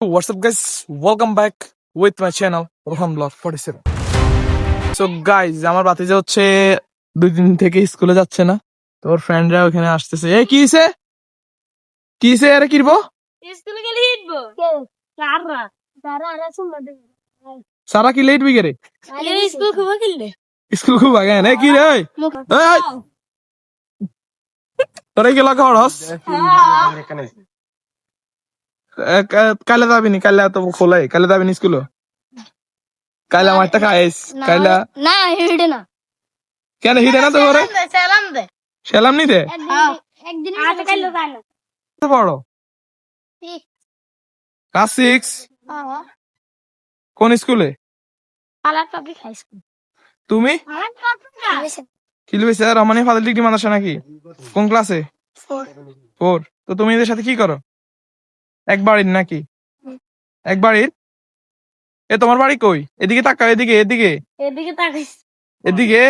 What's up guys, welcome back with my channel Rohan Vlog 47. So guys, আমার বাতিজা হচ্ছে 2 দিন থেকে স্কুলে যাচ্ছে না। তোর ফ্রেন্ডরা ওখানে আসতেছে। এই কি হইছে? কি হইছে আরে কিরবো? স্কুলে গেলে হিটবো সারা কি লেট বিগেরে? স্কুল খুব খেললে স্কুল খুব আগে না কি রে? এই তোরা কি লাগা হরস? কালে যাবি নি? কালে তো খোলাই। কালে যাবি নি স্কুলে? কালে আমার টাকা আইস। কালে না হিটে না কেন হিটে না তো করে? সালাম দে সেলাম নি দে? একদিন আজ কাইলো জানো তো পড়ো। ক্লাস 6 কোন স্কুলে? আলাদা পাবলিক হাই স্কুল তুমি কি লইছে রমানি ফাজিল ডিগ্রি মাদ্রাসা নাকি? কোন ক্লাসে? 4 তো তুমি এদের সাথে কি করো? এক বাড়ির নাকি? এক বাড়ির? এ তোমার বাড়ি কই? এদিকে তাকাও, এদিকে এদিকে এদিকে তাকাইস এদিকে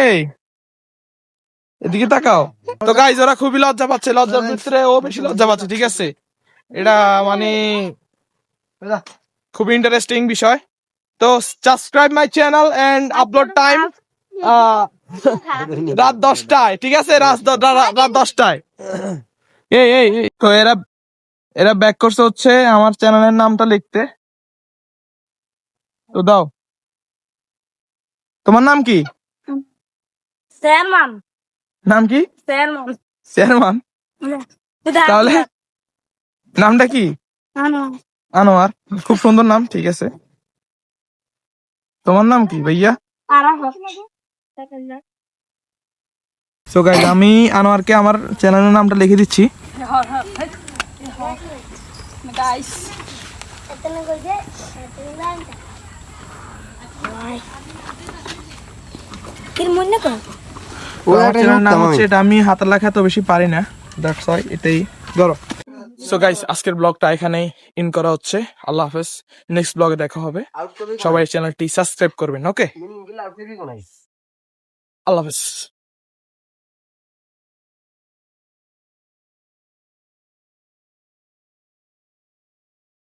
এদিকে তাকাও। তো গাইজ ওরা খুবই লজ্জা পাচ্ছে, লজ্জার ভিতরে ও বেশি লজ্জা পাচ্ছে, ঠিক আছে? এটা মানে খুবই ইন্টারেস্টিং বিষয়। তো subscribe my channel and upload time রাত 10টায়, ঠিক আছে? রাত 10টায়। এই এই এই, তো এরা ব্যাক করছে হচ্ছে আমার চ্যানেলের নামটা লিখতে। তো দাও, তোমার নাম কি? চেয়ারম্যান নাম কি? Chairman chairman? তাহলে নামটা কি? আনোয়ার, খুব সুন্দর নাম, ঠিক আছে। তোমার নাম কি ভাইয়া? সো গাইস, আমি আনোয়ারকে আমার চ্যানেলের নামটা লিখে দিচ্ছি। এটা আমি হাতের লেখা তো বেশি পারি না, দ্যাটস ওয়াই এটাই ধরো। সো গাইস, আজকের ব্লগটা এখানেই ইন করা হচ্ছে। আল্লাহ হাফেজ, নেক্সট ব্লগে দেখা হবে। সবাই চ্যানেলটি সাবস্ক্রাইব করবেন, ওকে? আল্লাহ হাফেজ।